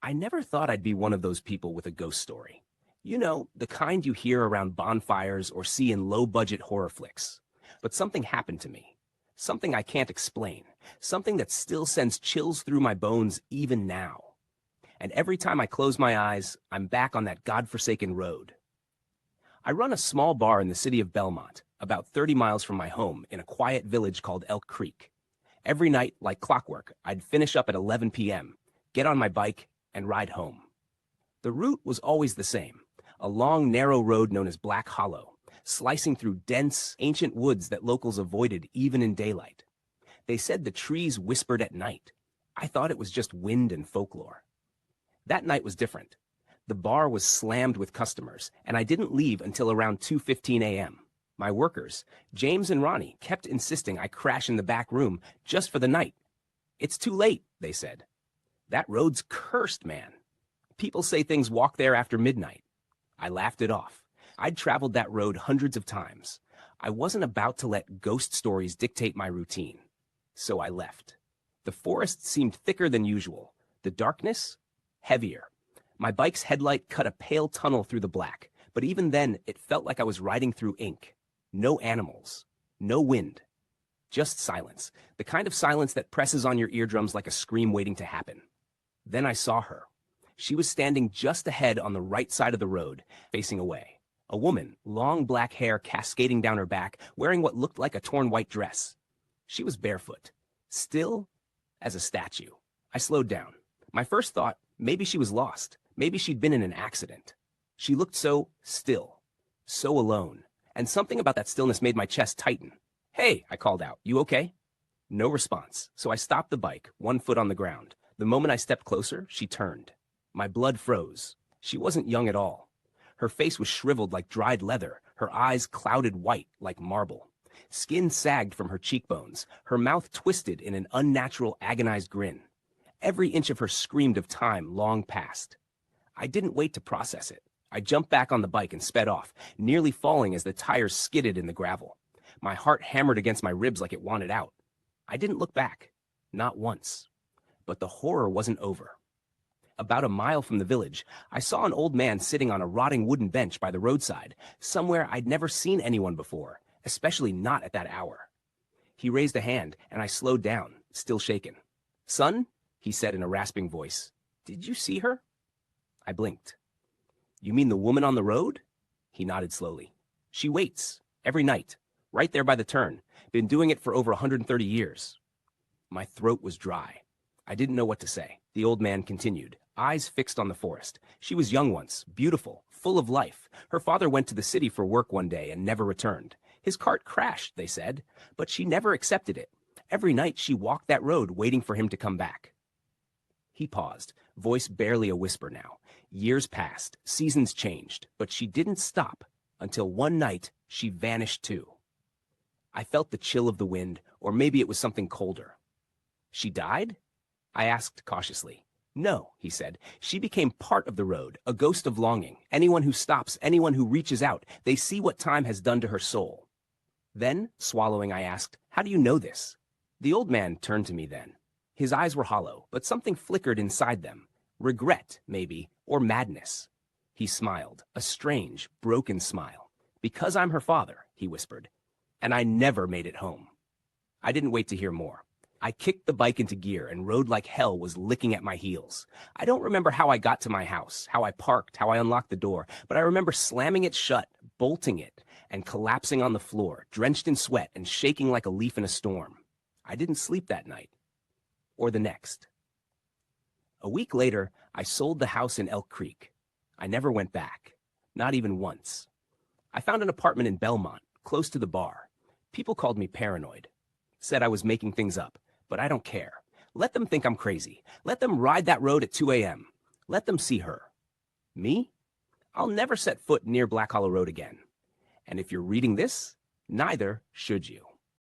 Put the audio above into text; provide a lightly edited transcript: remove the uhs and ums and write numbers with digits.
I never thought I'd be one of those people with a ghost story. You know, the kind you hear around bonfires or see in low-budget horror flicks. But something happened to me. Something I can't explain. Something that still sends chills through my bones even now. And every time I close my eyes, I'm back on that godforsaken road. I run a small bar in the city of Belmont, about 30 miles from my home, in a quiet village called Elk Creek. Every night, like clockwork, I'd finish up at 11 p.m., get on my bike, and ride home. The route was always the same, a long, narrow road known as Black Hollow, slicing through dense, ancient woods that locals avoided even in daylight. They said the trees whispered at night. I thought it was just wind and folklore. That night was different. The bar was slammed with customers, and I didn't leave until around 2:15 a.m. My workers, James and Ronnie, kept insisting I crash in the back room just for the night. "It's too late," they said. "That road's cursed, man. People say things walk there after midnight." I laughed it off. I'd traveled that road hundreds of times. I wasn't about to let ghost stories dictate my routine. So I left. The forest seemed thicker than usual. The darkness, heavier. My bike's headlight cut a pale tunnel through the black, but even then it felt like I was riding through ink. No animals. No wind. Just silence. The kind of silence that presses on your eardrums like a scream waiting to happen. Then I saw her. She was standing just ahead on the right side of the road, facing away. A woman, long black hair cascading down her back, wearing what looked like a torn white dress. She was barefoot, still as a statue. I slowed down. My first thought, maybe she was lost. Maybe she'd been in an accident. She looked so still, so alone, and something about that stillness made my chest tighten. "Hey," I called out, "you okay?" No response, so I stopped the bike, one foot on the ground. The moment I stepped closer, she turned. My blood froze. She wasn't young at all. Her face was shriveled like dried leather, her eyes clouded white like marble. Skin sagged from her cheekbones, her mouth twisted in an unnatural, agonized grin. Every inch of her screamed of time long past. I didn't wait to process it. I jumped back on the bike and sped off, nearly falling as the tires skidded in the gravel. My heart hammered against my ribs like it wanted out. I didn't look back, not once. But the horror wasn't over. About a mile from the village, I saw an old man sitting on a rotting wooden bench by the roadside, somewhere I'd never seen anyone before, especially not at that hour. He raised a hand, and I slowed down, still shaken. "Son," he said in a rasping voice, "did you see her?" I blinked. "You mean the woman on the road?" He nodded slowly. "She waits, every night, right there by the turn. Been doing it for over 130 years. My throat was dry. I didn't know what to say. The old man continued, eyes fixed on the forest. "She was young once, beautiful, full of life. Her father went to the city for work one day and never returned. His cart crashed, they said, but she never accepted it. Every night she walked that road waiting for him to come back." He paused, voice barely a whisper now. Years passed, seasons changed, but she didn't stop until one night she vanished too. I felt the chill of the wind, or maybe it was something colder. "She died?" I asked cautiously. "No," he said. "She became part of the road, a ghost of longing. Anyone who stops, anyone who reaches out, they see what time has done to her soul." Then, swallowing, I asked, "How do you know this?" The old man turned to me then. His eyes were hollow, but something flickered inside them. Regret, maybe, or madness. He smiled, a strange, broken smile. "Because I'm her father," he whispered. "And I never made it home." I didn't wait to hear more. I kicked the bike into gear and rode like hell was licking at my heels. I don't remember how I got to my house, how I parked, how I unlocked the door, but I remember slamming it shut, bolting it, and collapsing on the floor, drenched in sweat and shaking like a leaf in a storm. I didn't sleep that night. Or the next. A week later, I sold the house in Elk Creek. I never went back. Not even once. I found an apartment in Belmont, close to the bar. People called me paranoid. Said I was making things up. But I don't care. Let them think I'm crazy. Let them ride that road at 2 a.m. Let them see her. Me? I'll never set foot near Black Hollow Road again. And if you're reading this, neither should you.